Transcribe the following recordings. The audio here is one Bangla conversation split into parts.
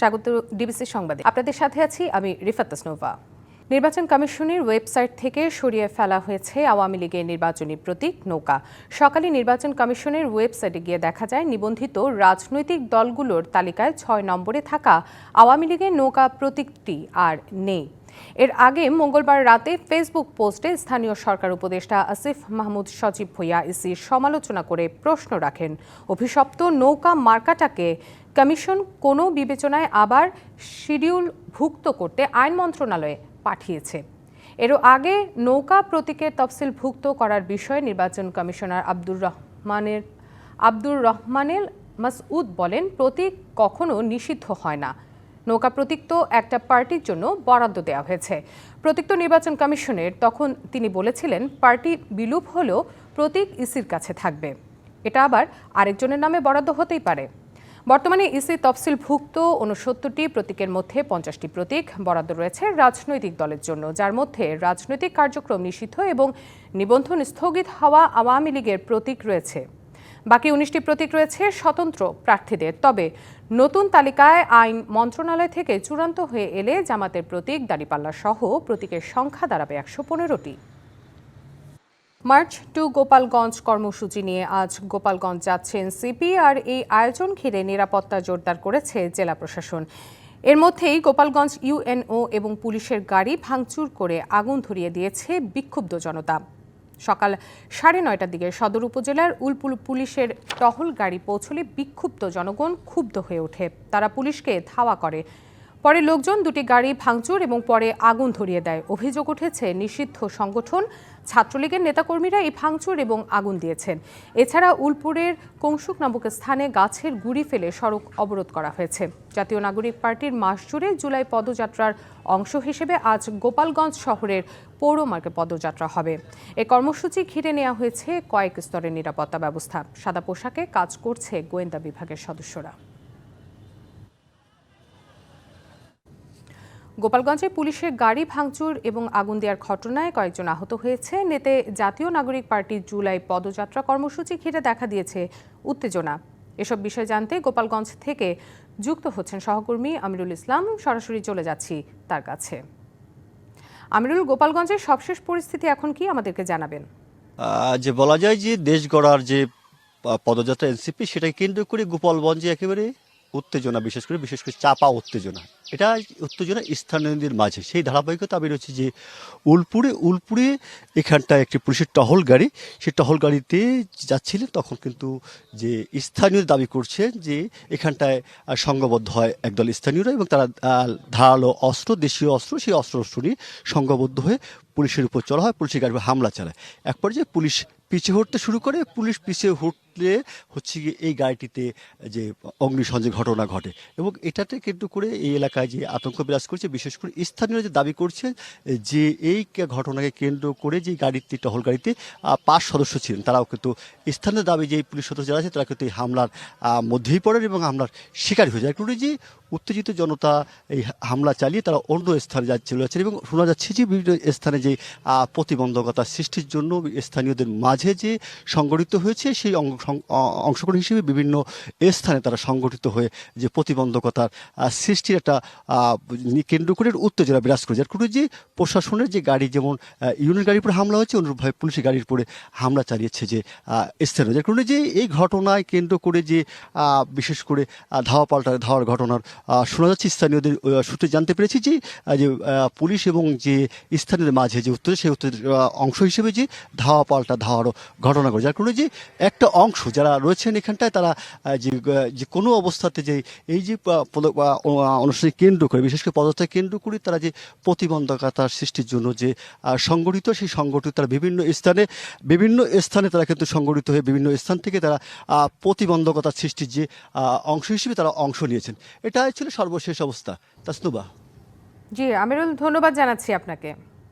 স্বাগত ডিবিসি সংবাদে। আপনাদের সাথে আছি আমি রিফাত তাসনুভা। নির্বাচন কমিশনের ওয়েবসাইট থেকে সরিয়ে ফেলা হয়েছে আওয়ামী লীগের নির্বাচনী প্রতীক নৌকা। সকালে নির্বাচন কমিশনের ওয়েবসাইটে গিয়ে দেখা যায় নিবন্ধিত রাজনৈতিক দলগুলোর তালিকায় 6 নম্বরে থাকা আওয়ামী লীগের নৌকা প্রতীকটি আর নেই। এর আগে মঙ্গলবার রাতে ফেসবুক পোস্টে স্থানীয় সরকার উপদেষ্টা আসিফ মাহমুদ সজীব ভুঁইয়া ইসির সমালোচনা করে প্রশ্ন রাখেন, অভিশপ্ত নৌকা মার্কাটাকে কমিশন কোনো বিবেচনায় আবার শিডিউলভুক্ত করতে আইন মন্ত্রণালয়ে পাঠিয়েছে। এরও আগে নৌকা প্রতীকের তফসিলভুক্ত করার বিষয়ে নির্বাচন কমিশনার আব্দুর রহমানেল মাসউদ বলেন, প্রতীক কখনো নিষিদ্ধ হয় না। নৌকা প্রতীক তো একটা পার্টির জন্য বরাদ্দ দেওয়া হয়েছে। প্রতীক তো নির্বাচন কমিশনের, তখন তিনি বলেছিলেন পার্টি বিলুপ হলেও প্রতীক ইসির কাছে থাকবে। এটা আবার আরেকজনের নামে বরাদ্দ হতেই পারে। বর্তমানে ইসি তফসিলভুক্ত ৬৯টি প্রতীকের মধ্যে ৫০টি প্রতীক বরাদ্দ রয়েছে রাজনৈতিক দলের জন্য, যার মধ্যে রাজনৈতিক কার্যক্রম নিষিদ্ধ এবং নিবন্ধন স্থগিত হওয়া আওয়ামী লীগের প্রতীক রয়েছে। বাকি ১৯টি প্রতীক রয়েছে স্বতন্ত্র প্রার্থীদের। তবে নতুন তালিকায় আইন মন্ত্রণালয় থেকে চূড়ান্ত হয়ে এলে জামাতের প্রতীক দাঁড়িপাল্লা সহ প্রতীকের সংখ্যা দাঁড়াবে ১১৫টি। মার্চ টু গোপালগঞ্জ কর্মসূচি নিয়ে আজ গোপালগঞ্জ যাচ্ছেন সিপি, আর এই আয়োজন ঘিরে নিরাপত্তা জোরদার করেছে জেলা প্রশাসন। এর মধ্যেই গোপালগঞ্জ ইউএনও এবং পুলিশের গাড়ি ভাঙচুর করে আগুন ধরিয়ে দিয়েছে বিক্ষুব্ধ জনতা। সকাল ৯:৩০টার দিকে সদর উপজেলার উলপুল পুলিশের টহল গাড়ি পৌঁছলে বিক্ষুব্ধ জনগণ ক্ষুব্ধ হয়ে ওঠে। তারা পুলিশকে ধাওয়া করে। পরে লোকজন দুটি গাড়ি ভাঙচুর এবং পরে আগুন ধরিয়ে দেয়। অভিযোগ উঠেছে নিষিদ্ধ সংগঠন ছাত্রলীগের নেতাকর্মীরা এই ভাঙচুর এবং আগুন দিয়েছেন। এছাড়া উলপুরের কংসুক নামক স্থানে গাছের গুঁড়ি ফেলে সড়ক অবরোধ করা হয়েছে। জাতীয় নাগরিক পার্টির মাস জুড়ে জুলাই পদযাত্রার অংশ হিসেবে আজ গোপালগঞ্জ শহরের পৌর মার্গে পদযাত্রা হবে। এই কর্মসূচি ঘিরে নেওয়া হয়েছে কয়েক স্তরের নিরাপত্তা ব্যবস্থা। সাদা পোশাকে কাজ করছে গোয়েন্দা বিভাগের সদস্যরা। গোপালগঞ্জে পুলিশের গাড়ি ভাঙচুর এবং আগুন দেওয়ার ঘটনায় কয়েকজন আহত হয়েছে। এতে জাতীয় নাগরিক পার্টির জুলাই পদযাত্রা কর্মসূচি ঘিরে দেখা দিয়েছে উত্তেজনা। এসব বিষয় জানতে গোপালগঞ্জ থেকে যুক্ত হচ্ছেন সহকর্মী আমিরুল ইসলাম। সরাসরি চলে যাচ্ছি তার কাছে। আমিরুল, গোপালগঞ্জের সবশেষ পরিস্থিতি এখন কি আমাদেরকে জানাবেন? যে বলা যায় যে দেশ গড়ার যে পদযাত্রা এনসিপি, সেটাকে কেন্দ্র করে গোপালগঞ্জে একেবারে উত্তেজনা, বিশেষ করে চাপা উত্তেজনা। এটা উত্তেজনা স্থানীয়দের মাঝে। সেই ধারাবাহিকতা আমি রয়েছে যে উলপুরে এখানটায় একটি পুলিশের টহল গাড়ি, সেই টহল গাড়িতে যাচ্ছিলেন, তখন কিন্তু যে স্থানীয় দাবি করছেন যে এখানটায় সংঘবদ্ধ হয় একদল স্থানীয়রা এবং তারা ধারালো অস্ত্র, দেশীয় অস্ত্র, সেই অস্ত্র নিয়ে সংঘবদ্ধ হয়ে পুলিশের উপর চলা হয়, পুলিশের গাড়ি হামলা চালায়। এক পর্যায়ে পুলিশ পিছিয়ে হটতে শুরু করে। পুলিশ পিছিয়ে হটলে হচ্ছে গিয়ে এই গাড়িটিতে যে অগ্নিসংযোগ ঘটনা ঘটে এবং এটাতে কেন্দ্র করে এই এলাকায় যে আতঙ্ক বিরাজ করছে। বিশেষ করে স্থানীয়রা যে দাবি করছে যে এই ঘটনাকে কেন্দ্র করে যে গাড়িতে, টহল গাড়িতে 5 সদস্য ছিলেন, তারাও কিন্তু স্থানীয় দাবি যে পুলিশ সদস্য যারা আছে তারা কিন্তু এই হামলার মধ্যেই পড়েন এবং হামলার শিকার হয়ে যায়। কারণ যে উত্তেজিত জনতা এই হামলা চালিয়ে তারা অন্য স্থানে চলে যাচ্ছেন এবং শোনা যাচ্ছে যে বিভিন্ন স্থানে যে প্রতিবন্ধকতা সৃষ্টির জন্য স্থানীয়দের মাঝে যে সংগঠিত হয়েছে, সেই অংশগ্রহণ হিসেবে বিভিন্ন স্থানে তারা সংগঠিত হয়ে যে প্রতিবন্ধকতার সৃষ্টির একটা কেন্দ্র করে উত্তেজনা বিরাজ করে। যার কারণে যে প্রশাসনের যে গাড়ি, যেমন ইউনিয়ন গাড়ির উপরে হামলা হয়েছে, অনুরূপভাবে পুলিশের গাড়ির উপরে হামলা চালিয়েছে যে স্থানীয়। যার কারণে যে এই ঘটনায় কেন্দ্র করে যে বিশেষ করে ধাওয়ার ঘটনার শোনা যাচ্ছে। স্থানীয়দের সূত্রে জানতে পেরেছি যে পুলিশ এবং যে স্থানীয়দের মাঝে যে উত্তেজনা, সেই উত্তেজনার অংশ হিসেবে যে ধাওয়ারও ঘটনা ঘটে। যার কারণে যে একটা অংশ যারা রয়েছেন এখানটায়, তারা যে কোনো অবস্থাতে যে এই যে অনুষ্ঠানকে কেন্দ্র করে, বিশেষ করে পদযাত্রা কেন্দ্র করে তারা যে প্রতিবন্ধকতার সৃষ্টির জন্য যে সংগঠিত, সেই সংগঠিত তারা বিভিন্ন স্থানে তারা কিন্তু সংগঠিত হয়ে বিভিন্ন স্থান থেকে তারা প্রতিবন্ধকতার সৃষ্টির যে অংশ হিসেবে তারা অংশ নিয়েছেন। এটাই ছিল সর্বশেষ অবস্থা। তাসনুবা। জি আমিরুল, ধন্যবাদ জানাচ্ছি আপনাকে।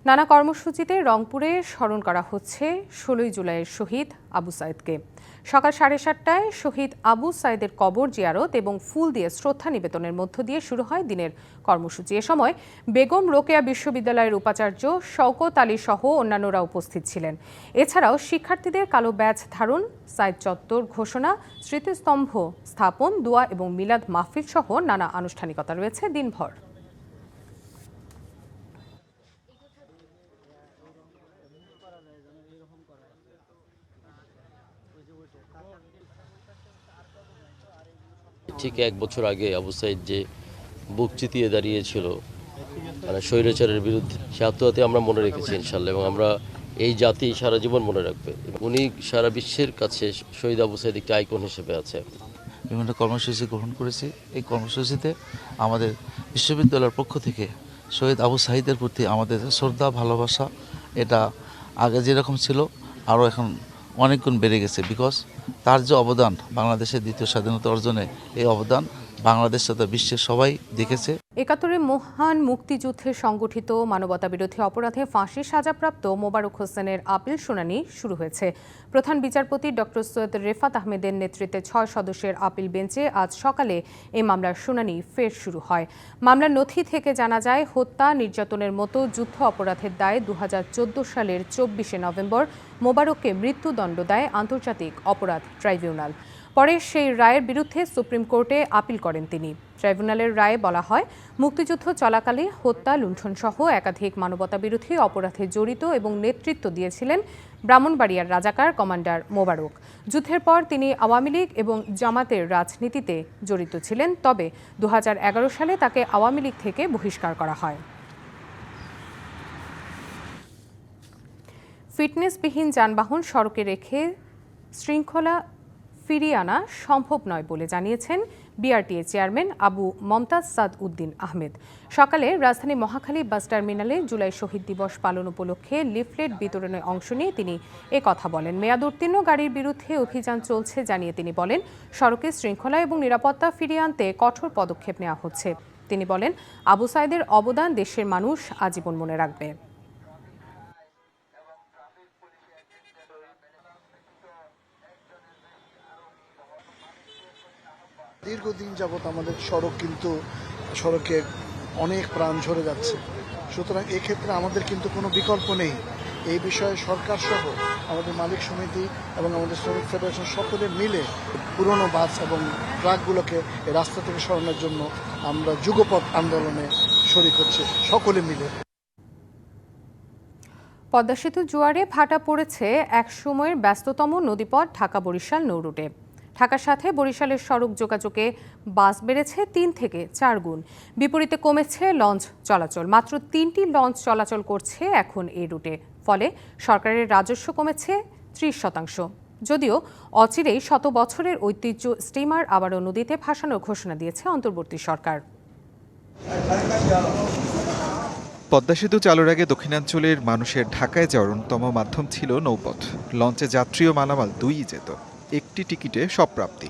নানা কর্মসূচিতে রংপুরে স্মরণ করা হচ্ছে ১৬ই জুলাইয়ের শহীদ আবু সাইদকে। সকাল 7:30টায় শহীদ আবু সাইদের কবর জিয়ারত এবং ফুল দিয়ে শ্রদ্ধা নিবেদনের মধ্য দিয়ে শুরু হয় দিনের কর্মসূচি। এ সময় বেগম রোকেয়া বিশ্ববিদ্যালয়ের উপাচার্য শওকত আলী সহ অন্যান্যরা উপস্থিত ছিলেন। এছাড়াও শিক্ষার্থীদের কালো ব্যাজ ধারণ, সাইদ চত্বর ঘোষণা, স্মৃতিস্তম্ভ স্থাপন, দোয়া এবং মিলাদ মাহফিল সহ নানা আনুষ্ঠানিকতা রয়েছে দিনভর। ঠিক 1 বছর আগে আবু সাইদ যে বুক চিতিয়ে দাঁড়িয়েছিল মানে স্বৈরাচারের বিরুদ্ধে, সে আত্মঘাতী আমরা মনে রেখেছি ইনশাল্লাহ, এবং আমরা এই জাতি সারা জীবন মনে রাখবে। উনি সারা বিশ্বের কাছে শহীদ আবু সাইদ একটি আইকন হিসেবে আছে। বিভিন্ন কর্মসূচি গ্রহণ করেছি। এই কর্মসূচিতে আমাদের বিশ্ববিদ্যালয়ের পক্ষ থেকে শহীদ আবু সাইদের প্রতি আমাদের শ্রদ্ধা ভালোবাসা এটা আগে যেরকম ছিল আরও এখন অনেক গুণ বেড়ে গেছে। বিকজ তার যে অবদান বাংলাদেশের দ্বিতীয় স্বাধীনতা অর্জনে, এই অবদান বাংলাদেশ তথা বিশ্বের সবাই দেখেছে। ৭১ মহান মুক্তিযুদ্ধে সংগঠিত মানবতাবিরোধী অপরাধে ফাঁসির সাজাপ্রাপ্ত মোবারক হোসেনের আপিল শুনানি শুরু হয়েছে। প্রধান বিচারপতি ডক্টর সৈয়দ রেফাত আহমেদের নেতৃত্বে 6 সদস্যের আপিল বেঞ্চে আজ সকালে এই মামলার শুনানি ফের শুরু হয়। মামলার নথি থেকে জানা যায়, হত্যা, নির্যাতনের মতো যুদ্ধ অপরাধের দায়ে 2014 সালের 24শে নভেম্বর মোবারককে মৃত্যুদণ্ড দেয় আন্তর্জাতিক অপরাধ ট্রাইব্যুনাল। পরে সেই রায়ের বিরুদ্ধে সুপ্রিম কোর্টে আপিল করেন তিনি। ট্রাইব্যুনালের রায়ে বলা হয়, মুক্তিযুদ্ধ চলাকালে হত্যা, লুণ্ঠনসহ একাধিক মানবতাবিরোধী অপরাধে জড়িত এবং নেতৃত্ব দিয়েছিলেন ব্রাহ্মণবাড়িয়ার রাজাকার কমান্ডার মোবারক। যুদ্ধের পর তিনি আওয়ামী লীগ এবং জামাতের রাজনীতিতে জড়িত ছিলেন, তবে 2011 সালে তাকে আওয়ামী লীগ থেকে বহিষ্কার করা হয়। ফিটনেসবিহীন যানবাহন সড়কে রেখে শৃঙ্খলা ফিরিয়ে আনা সম্ভব নয় বলে জানিয়েছেন বিআরটিএ চেয়ারম্যান আবু মমতাজ সাদ উদ্দিন আহমেদ। সকালে রাজধানী মহাখালী বাস টার্মিনালে জুলাই শহীদ দিবস পালন উপলক্ষে লিফলেট বিতরণে অংশ নিয়ে তিনি কথা বলেন। মেয়াদ উত্তীর্ণ গাড়ির বিরুদ্ধে অভিযান চলছে জানিয়ে তিনি বলেন, সড়কে শৃঙ্খলা এবং নিরাপত্তা ফিরিয়ে আনতে কঠোর পদক্ষেপ নেওয়া হচ্ছে। তিনি বলেন, আবু সাইদের অবদান দেশের মানুষ আজীবন মনে রাখবে। দীর্ঘদিন যাবৎ আমাদের সড়কে অনেক প্রাণ ঝরে যাচ্ছে। সুতরাং এক্ষেত্রে আমাদের কিন্তু কোনো বিকল্প নেই। এই বিষয়ে সরকার সহ আমাদের মালিক সমিতি এবং আমাদের শ্রমিক ফেডারেশন সকলে মিলে পুরনো বাস এবং ট্রাকগুলোকে এই রাস্তা থেকে সরানোর জন্য আমরা যুগপৎ আন্দোলনে শরিক হচ্ছে সকলে মিলে। পদ্মা সেতু জোয়ারে ভাটা পড়েছে এক সময়ের ব্যস্ততম নদীপথ ঢাকা-বরিশাল নৌরুটে। ঢাকার সাথে বরিশালের সড়ক যোগাযোগে বাস বেড়েছে 3 থেকে 4 গুণ। বিপরীতে কমেছে লঞ্চ চলাচল। মাত্র 3টি লঞ্চ চলাচল করছে এখন এই রুটে। ফলে সরকারের রাজস্ব কমেছে 30%। যদিও অচিরেই 100 বছরের ঐতিহ্য স্টিমার আবারও নদীতে ভাসানোর ঘোষণা দিয়েছে অন্তর্বর্তী সরকার। পদ্মা সেতু চালুর আগে দক্ষিণাঞ্চলের মানুষের ঢাকায় যাওয়ার অন্যতম মাধ্যম ছিল নৌপথ। লঞ্চে যাত্রী ও মালামাল দুইই যেত, একটি টিকিটে সব প্রাপ্তি।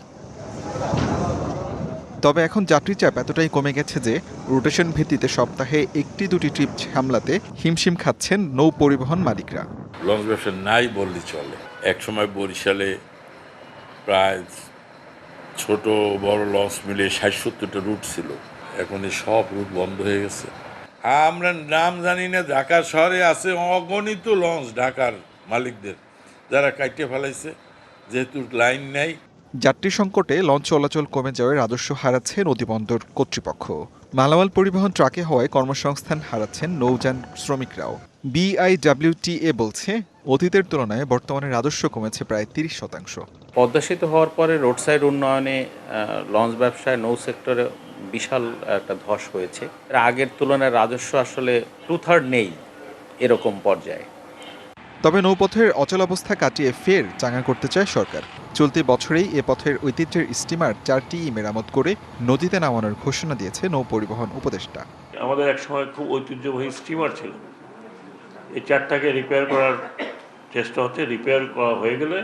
তবে এখন যাত্রী চাপ এতটাই কমে গেছে যে রোটেশন ভিত্তিতে সপ্তাহে 1-2টি ট্রিপ সামলাতে হিমশিম খাচ্ছেন নৌ পরিবহন মালিকরা। লঞ্চ ব্যবসা নাই বললেই চলে। একসময় বরিশালে প্রায় ছোট বড় লঞ্চ মিলে 60-70টা রুট ছিল, এখন এই সব রুট বন্ধ হয়ে গেছে। আমরা নাম জানি না, ঢাকা শহরে আছে অগণিত লঞ্চ ঢাকার মালিকদের, যারা কাটিয়ে ফেলাইছে, যেহেতু লাইন নেই। যাত্রী সংকটে লঞ্চ চলাচল কমে যাওয়ায় রাজস্ব হারাচ্ছে নদীবন্দর কর্তৃপক্ষ। মালামাল পরিবহন ট্রাকে হওয়ায় কর্মসংস্থান হারাচ্ছেন নৌযান শ্রমিকরাও। BIWTA বলছে, অতীতের তুলনায় বর্তমানে রাজস্ব কমেছে প্রায় 30%। পদ্মা সেতু হওয়ার পরে রোড সাইড উন্নয়নে, লঞ্চ ব্যবসায়, নৌ সেক্টরে বিশাল একটা ধস হয়েছে। আগের তুলনায় রাজস্ব আসলে 2/3 নেই এরকম পর্যায়ে। তবে নৌপথের অচলাবস্থা কাটিয়ে ফের চাঙা করতে চায় সরকার। চলতি বছরেই এ পথের ঐতিহ্যের স্টিমার 4টি মেরামত করে নদীতে নামানোর ঘোষণা দিয়েছে নৌ পরিবহন উপদেষ্টা। আমাদের একসময় খুব ঐতিহ্যবাহী স্টিমার ছিল, এই 4টাকে রিপেয়ার করার চেষ্টা হচ্ছে। রিপেয়ার করা হয়ে গেলে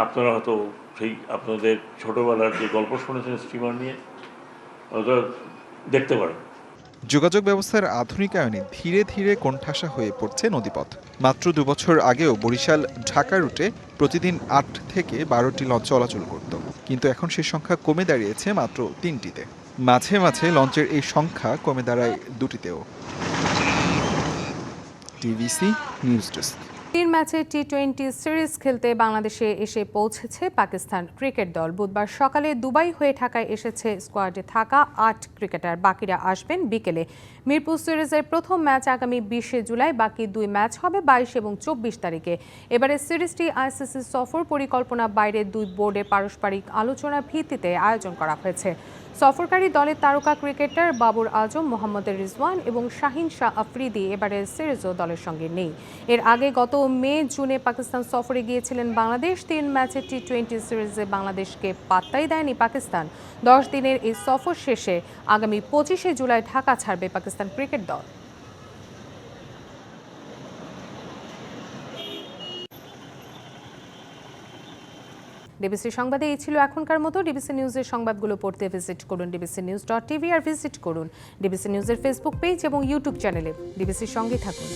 আপনারা হয়তো সেই আপনাদের ছোটোবেলার যে গল্প শুনেছেন স্টিমার নিয়ে, হয়তো দেখতে পারেন। যোগাযোগ ব্যবস্থার আধুনিকায়নে ধীরে ধীরে কোণঠাসা হয়ে পড়ছে নদীপথ। মাত্র 2 বছর আগেও বরিশাল ঢাকা রুটে প্রতিদিন 8 থেকে 12টি লঞ্চ চলাচল করত, কিন্তু এখন সেই সংখ্যা কমে দাঁড়িয়েছে মাত্র 3টিতে। মাঝে মাঝে লঞ্চের এই সংখ্যা কমে দাঁড়ায় 2টিতেও। TVC news desk. 3 ম্যাচের টি-20 সিরিজ খেলতে বাংলাদেশে এসে পৌঁছেছে পাকিস্তান ক্রিকেট দল। বুধবার সকালে দুবাই হয়ে ঢাকায় এসেছে স্কোয়াডে থাকা 8 ক্রিকেটার। বাকিরা আসবেন বিকেলে। মিরপুর সিরিজের প্রথম ম্যাচ আগামী 20 জুলাই, বাকি 2 ম্যাচ হবে 22 এবং 24 তারিখে। এবারে সিরিজটি আইসিসি সফর পরিকল্পনা বাইরে 2 বোর্ডে পারস্পরিক আলোচনার ভিত্তিতে আয়োজন করা হয়েছে। সফরকারী দলের তারকা ক্রিকেটার বাবর আজম, মোহাম্মদ রিজওয়ান এবং শাহিন শাহ আফ্রিদি এবারের সিরিজও দলের সঙ্গে নেই। এর আগে গত মে-জুনে পাকিস্তান সফরে গিয়েছিলেন বাংলাদেশ। 3 ম্যাচের টি-20 সিরিজে বাংলাদেশকে পাত্তাই দেয়নি পাকিস্তান। 10 দিনের এই সফর শেষে আগামী 25 জুলাই ঢাকা ছাড়বে পাকিস্তান ক্রিকেট দল। ডিবিসি সংবাদে এই ছিল এখনকার মতো। ডিবিসি নিউজের সংবাদগুলো পড়তে ভিজিট করুন dbcnews.tv আর ভিজিট করুন ডিবিসি নিউজের ফেসবুক পেজ এবং ইউটিউব চ্যানেলে। ডিবিসির সঙ্গে থাকুন।